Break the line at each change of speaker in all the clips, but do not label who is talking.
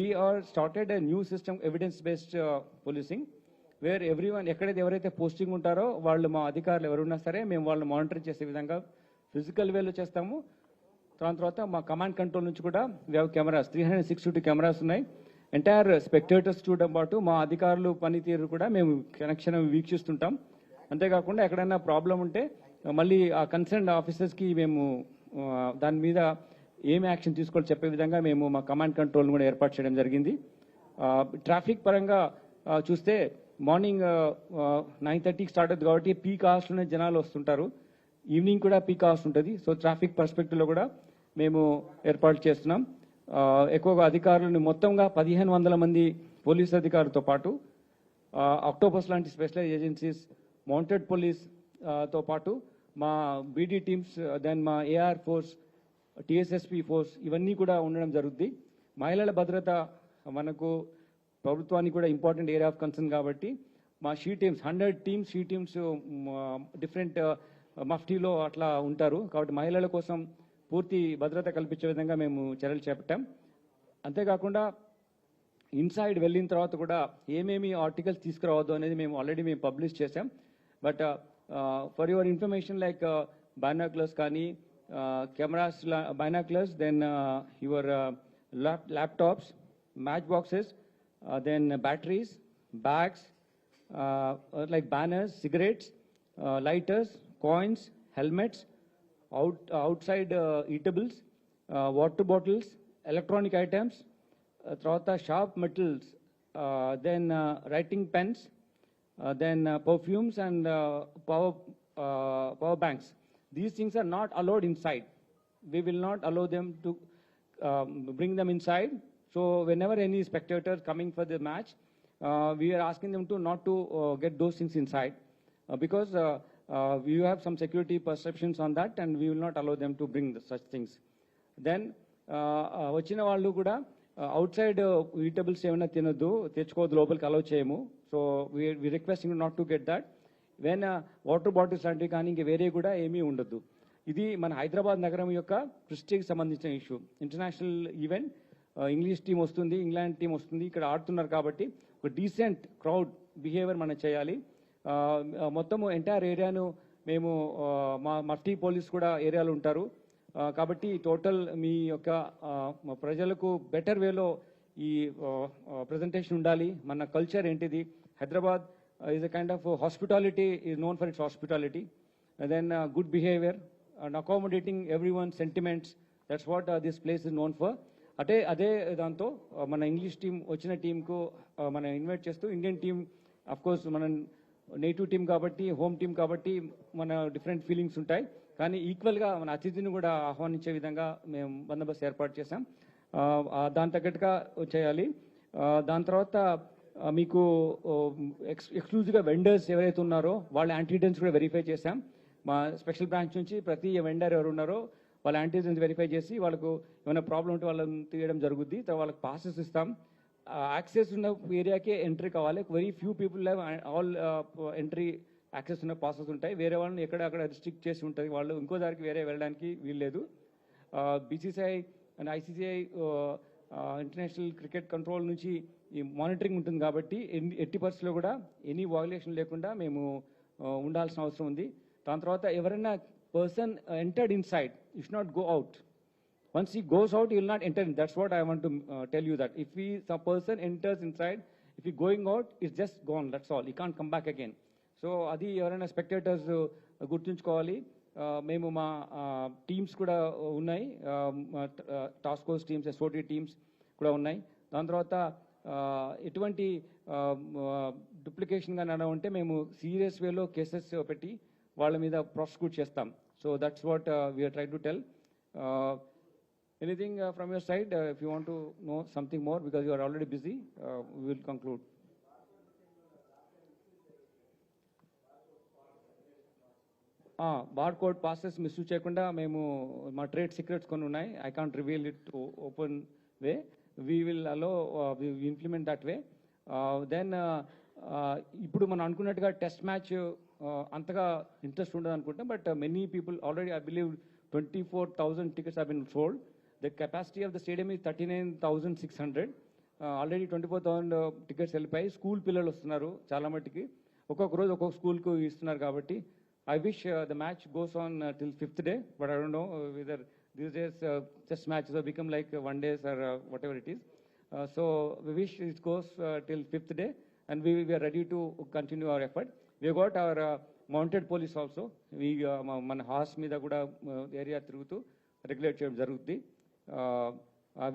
We are started a new system, evidence-based policing, where everyone, ఎక్కడైతే ఎవరైతే posting ఉంటారో వాళ్ళు మా అధికారులు ఎవరున్నా సరే మేము వాళ్ళని మానిటర్ చేసే విధంగా ఫిజికల్ వేలో చేస్తాము. దాని తర్వాత మా కమాండ్ కంట్రోల్ నుంచి కూడా వి హావ్ కెమెరాస్ 362 కెమెరాస్ ఉన్నాయి. ఎంటైర్ స్పెక్టేటర్స్ చూడడం పాటు మా అధికారులు పనితీరు కూడా మేము కనెక్షన్ వీక్షిస్తుంటాం. అంతేకాకుండా ఎక్కడైనా ప్రాబ్లం ఉంటే మళ్ళీ ఆ కన్సర్న్ ఆఫీసర్స్కి మేము దాని మీద ఏం యాక్షన్ తీసుకోవాలి చెప్పే విధంగా మేము మా కమాండ్ కంట్రోల్ కూడా ఏర్పాటు చేయడం జరిగింది. ట్రాఫిక్ పరంగా చూస్తే మార్నింగ్ 9:30కి స్టార్ట్ అవుతుంది కాబట్టి పీక్ అవర్స్లోనే జనాలు వస్తుంటారు. ఈవినింగ్ కూడా పీక్ అవర్స్ ఉంటుంది. సో ట్రాఫిక్ పర్స్పెక్టివ్లో కూడా మేము ఏర్పాటు చేస్తున్నాం. ఎక్కువగా అధికారులను మొత్తంగా 1500 మంది పోలీసు అధికారులతో పాటు ఆక్టోపస్ లాంటి స్పెషలైజ్ ఏజెన్సీస్, మౌంటెడ్ పోలీస్ తో పాటు మా బీడీ టీమ్స్, దెన్ మా ఏఆర్ ఫోర్స్, టీఎస్ఎస్పీ ఫోర్స్ ఇవన్నీ కూడా ఉండడం జరుగుద్ది. మహిళల భద్రత మనకు ప్రభుత్వానికి కూడా ఇంపార్టెంట్ ఏరియా ఆఫ్ కన్సర్న్ కాబట్టి మా she teams 100 teams she teams different మఫ్టీలో అట్లా ఉంటారు. కాబట్టి మహిళల కోసం పూర్తి భద్రత కల్పించే విధంగా మేము చర్యలు చేపట్టాం. అంతేకాకుండా ఇన్సైడ్ వెళ్ళిన తర్వాత కూడా ఏమేమి ఆర్టికల్స్ తీసుకురావద్దు అనేది మేము ఆల్రెడీ పబ్లిష్ చేసాం. But for your information like binoculars కానీ cameras, binoculars, then your laptops, match boxes, then batteries, bags, like banners, cigarettes, lighters, coins, helmets, outside eatables, water bottles, electronic items, తర్వాత sharp metals, then writing pens, then perfumes and power banks. These things are not allowed inside. We will not allow them to bring them inside. So whenever any spectator coming for the match, we are asking them to not to get those things inside because we have some security perceptions on that and we will not allow them to bring such things. Then వచ్చిన వాళ్ళు కూడా outside eatables ఏమైనా తినొద్దు, తెచ్చుకోవద్దు, లోపలికి allow చేయము. So we requesting not to get that. When water bottles లాంటివి కానీ ఇంక వేరే కూడా ఏమీ ఉండొద్దు. ఇది మన హైదరాబాద్ నగరం యొక్క ప్రెస్టీజ్కి సంబంధించిన issue. International event, English team వస్తుంది, ఇంగ్లాండ్ టీం వస్తుంది, ఇక్కడ ఆడుతున్నారు కాబట్టి ఒక డీసెంట్ క్రౌడ్ బిహేవియర్ మనం చేయాలి. మొత్తము ఎంటైర్ ఏరియాను మేము మా మఫ్టీ పోలీస్ కూడా ఏరియాలో ఉంటారు కాబట్టి టోటల్ మీ యొక్క ప్రజలకు బెటర్ వేలో ఈ ప్రజెంటేషన్ ఉండాలి. మన కల్చర్ ఏంటిది, Hyderabad is a kind of hospitality, is known for its hospitality, then good behaviour and accommodating everyone sentiments. That's what this place is known for. అదే దాంతో మన ఇంగ్లీష్ టీం వచ్చిన టీంకు మనం ఇన్వైట్ చేస్తూ ఇండియన్ టీం అఫ్కోర్స్ మన native team కాబట్టి, home team కాబట్టి మన డిఫరెంట్ ఫీలింగ్స్ ఉంటాయి. కానీ ఈక్వల్గా మన అతిథిని కూడా ఆహ్వానించే విధంగా మేము బందోబస్తు ఏర్పాటు చేసాం. దాని తగ్గట్టుగా చేయాలి. దాని తర్వాత మీకు ఎక్స్క్లూజివ్గా వెండర్స్ ఎవరైతే ఉన్నారో వాళ్ళ యాంటీడెన్స్ కూడా వెరిఫై చేశాం. మా స్పెషల్ బ్రాంచ్ నుంచి ప్రతి వెండర్ ఎవరు ఉన్నారో వాళ్ళ యాంటీజెన్స్ వెరిఫై చేసి వాళ్ళకు ఏమైనా ప్రాబ్లం ఉంటే వాళ్ళని తీయడం జరుగుద్ది. తర్వాత వాళ్ళకి పాసెస్ ఇస్తాం. యాక్సెస్ ఉన్న ఏరియాకే ఎంట్రీ కావాలి. Very few people have all entry access ఉన్న పాసెస్ ఉంటాయి. వేరే వాళ్ళని అక్కడ రిస్ట్రిక్ట్ చేసి ఉంటుంది. వాళ్ళు ఇంకో దానికి వేరే వెళ్ళడానికి వీల్లేదు. BCCI and ICCI international cricket control నుంచి ఈ మానిటరింగ్ ఉంటుంది కాబట్టి ఎట్టి పరిస్థితుల్లో కూడా ఎనీ వయలేషన్ లేకుండా మేము ఉండాల్సిన అవసరం ఉంది. దాని తర్వాత ఎవరైనా person entered inside, you should not go out. Once he goes out, he will not enter in. That's what I want to tell you, that if some person enters inside, if he going out, it's just gone, that's all. He can't come back again. So adi evaraina spectators gurtunchukovali. Memu ma teams kuda unnai, task force teams, SOT teams kuda unnai. Dan tarvata etuvanti duplication ga nana unte memu serious way lo cases petti వాళ్ళ మీద prosecute చేస్తాం. So that's what we're try to tell. Anything from your side if you want to know something more because you are already busy, we will conclude. Bar code passes misuse చేయకుండా మేము మా trade secrets కొన్ని ఉన్నాయి. I can't reveal it open way. We will also implement that way. Then ఇప్పుడు మనం అనుకున్నట్టుగా test match అంతగా interest ఉండదు అనుకుంటాం. But many people already I believe 24,000 tickets have been sold. The capacity of the stadium is 39,600. Already 24,000 tickets వెళ్ళిపోయి. School పిల్లలు వస్తున్నారు చాలా మట్టుకి, ఒక్కొక్క రోజు ఒక్కొక్క స్కూల్కు ఇస్తున్నారు కాబట్టి I wish the match goes on till 5th day, but I don't know whether these days test matches have become like 1 days or whatever it is. So we wish it goes till 5th day, and we are ready to continue our effort. We have got our mounted police also. We మన horse మీద కూడా area తిరుగుతూ regulate చేయడం జరుగుతుంది.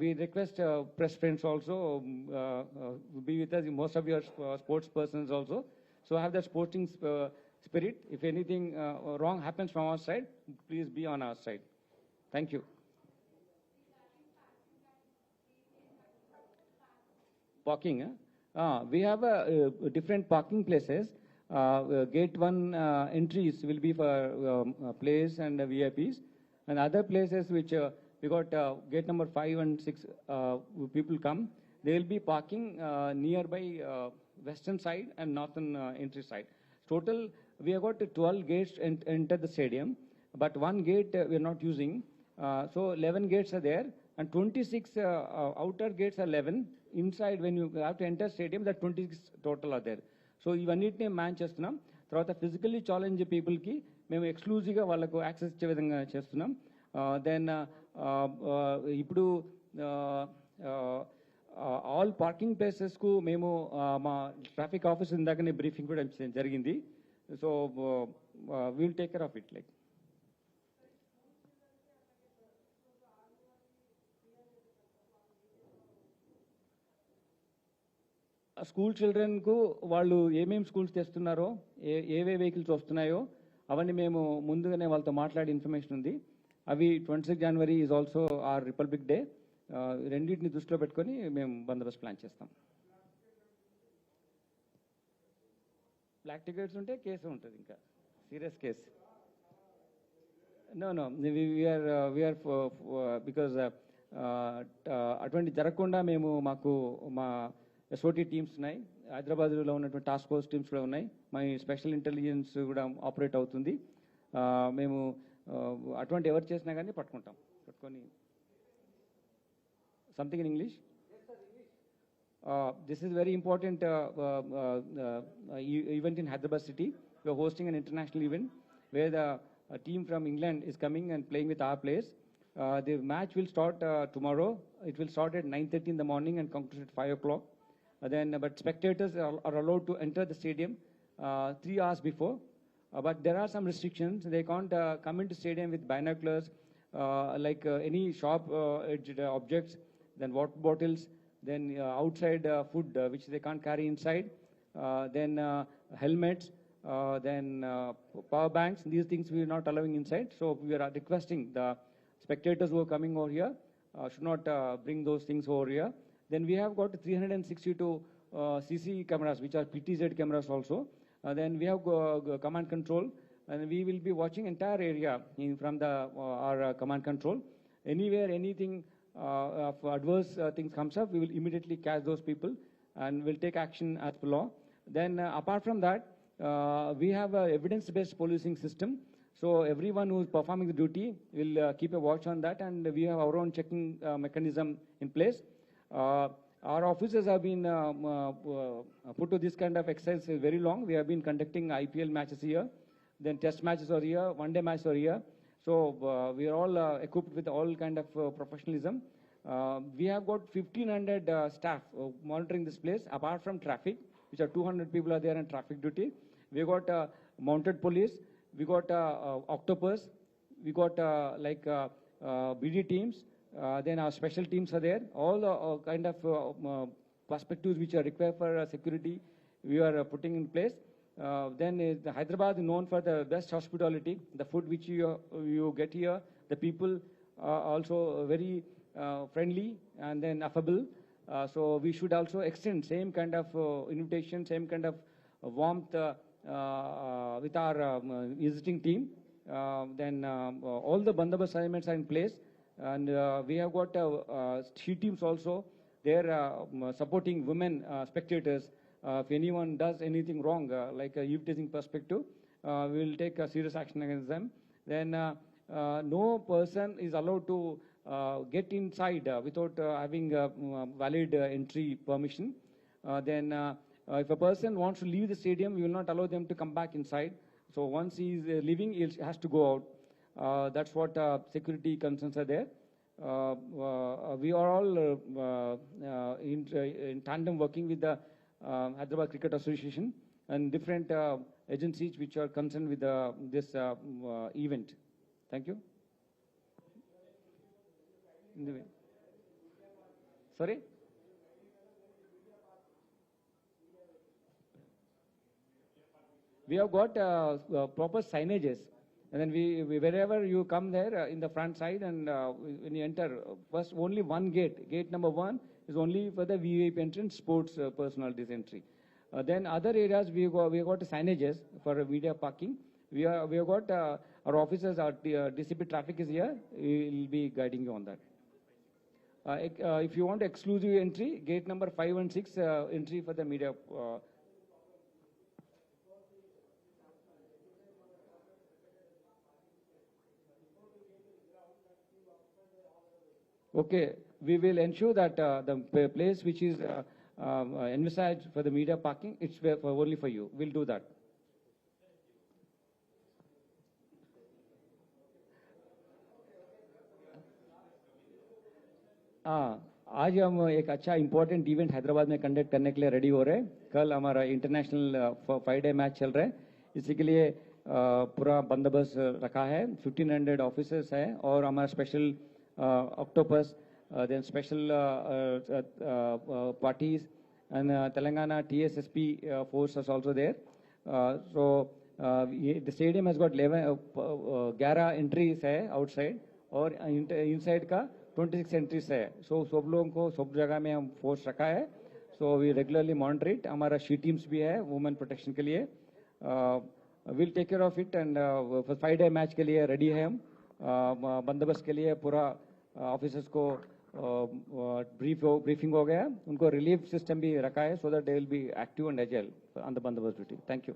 We request press friends also be with us. Most of your sports persons also, so have the sporting spirit. If anything wrong happens from our side, please be on our side. Thank you. Parking, we have different parking places. Gate 1 entries will be for players and VIPs, and other places which we got gate number 5 and 6 people come. They will be parking nearby western side and northern entry side. Total, we have got 12 gates enter the stadium, but one gate we are not using. So 11 gates are there, and 26 outer gates are 11. Inside, when you have to enter stadium, that 26 total are there. So ఇవన్నిటిని man చేస్తున్నాం. తర్వాత physically challenge పీపుల్కి మేము ఎక్స్క్లూజివ్గా వాళ్ళకు access ఇచ్చే విధంగా చేస్తున్నాం. దెన్ ఇప్పుడు ఆల్ పార్కింగ్ ప్లేసెస్కు మేము మా ట్రాఫిక్ ఆఫీసర్ ఇందాకనే బ్రీఫింగ్ కూడా జరిగింది. So will take care of it. Like school చిల్డ్రన్కు వాళ్ళు ఏమేమి స్కూల్స్ తెస్తున్నారో, ఏవే వెహికల్స్ వస్తున్నాయో అవన్నీ మేము ముందుగానే వాళ్ళతో మాట్లాడే ఇన్ఫర్మేషన్ ఉంది. అవి 26 January is also our Republic Day. రెండింటిని దృష్టిలో పెట్టుకొని మేము బందోబస్తు ప్లాన్ చేస్తాం. బ్లాక్ టికెట్స్ ఉంటే కేసు ఉంటుంది, ఇంకా serious case. No we're because అటువంటి జరగకుండా మేము మా SOT టీమ్స్ ఉన్నాయి, హైదరాబాద్లో ఉన్నటువంటి టాస్క్ ఫోర్స్ టీమ్స్ కూడా ఉన్నాయి, మా స్పెషల్ ఇంటెలిజెన్స్ కూడా ఆపరేట్ అవుతుంది. మేము అటువంటి ఎవరు చేసినా కానీ పట్టుకొని something in English. This is very important event in Hyderabad city. We are hosting an international event where the team from England is coming and playing with our players. The match will start tomorrow. It will start at 9:30 in the morning and conclude at 5 o'clock. But spectators are allowed to enter the stadium 3 hours before. But there are some restrictions. They can't come into stadium with binoculars, like any sharp edged objects, then water bottles, then outside food which they can't carry inside, then helmets, then power banks. These things we are not allowing inside. So we are requesting the spectators who are coming over here should not bring those things over here. Then we have got 362 CC cameras, which are PTZ cameras also. Then we have command control, and we will be watching entire area from our command control. Anywhere anything of adverse things comes up, we will immediately catch those people and will take action as per law. Then apart from that, we have a evidence-based policing system. So everyone who is performing the duty will keep a watch on that, and we have our own checking mechanism in place. Our officers have been put to this kind of exercise very long. We have been conducting IPL matches here, then test matches are here, one-day matches are here. So we are all equipped with all kind of professionalism. We have got 1,500 staff monitoring this place, apart from traffic, which are 200 people are there on traffic duty. We got mounted police, we got octopus, we got BD teams. Then our special teams are there. All the kind of perspectives which are required for security, we are putting in place. Then the Hyderabad is known for the best hospitality. The food which you get here, the people are also very friendly and then affable. So we should also extend same kind of invitation, same kind of warmth with our visiting team. Then all the bandobast arrangements are in place. And we have got she teams also. They are supporting women spectators. If anyone does anything wrong, like a eve-teasing perspective, we will take a serious action against them. Then no person is allowed to get inside without having valid entry permission. Then if a person wants to leave the stadium, we will not allow them to come back inside. So once he is leaving, he has to go out. That's what security concerns are there. We are all in tandem working with the Hyderabad Cricket Association and different agencies which are concerned with this event. Thank you. Sorry? We have got proper signages. And then wherever you come there in the front side and when you enter, first only one gate. Gate number 1 is only for the VIP entrance, sports personalities entry. Then other areas we have got signages for media parking. We have got our officers, our DCP traffic is here. We will be guiding you on that. If you want exclusive entry, gate number 5 and 6 entry for the media. Okay, we will ensure that the place which is envisaged for the media parking, it's only for you. We'll do that. आज हम एक अच्छा important event Hyderabad में conduct करने के लिए ready हो रहे हैं. कल हमारा इंटरनेशनल 5-day मैच चल रहा है. इसी के लिए पूरा बंदोबस्त रखा है. 1500 ऑफिसर्स है और हमारा special octopus, then special parties, and Telangana TSSP force is also there. So the stadium has got 11 entries है outside और inside का 26 entries है. So सब लोगों को सब जगह में हम force रखा है. So we regularly monitor it. हमारा she teams भी है women protection के लिए. We'll take care of it and for 5-day match के लिए ready है हम. बंदोबस्त के लिए पूरा ऑफिसर्स को ब्रीफिंग हो गया. उनको रिलीफ सिस्टम भी रखा है so that they will be active and agile on the बंदोबस्त ड्यूटी. Thank you.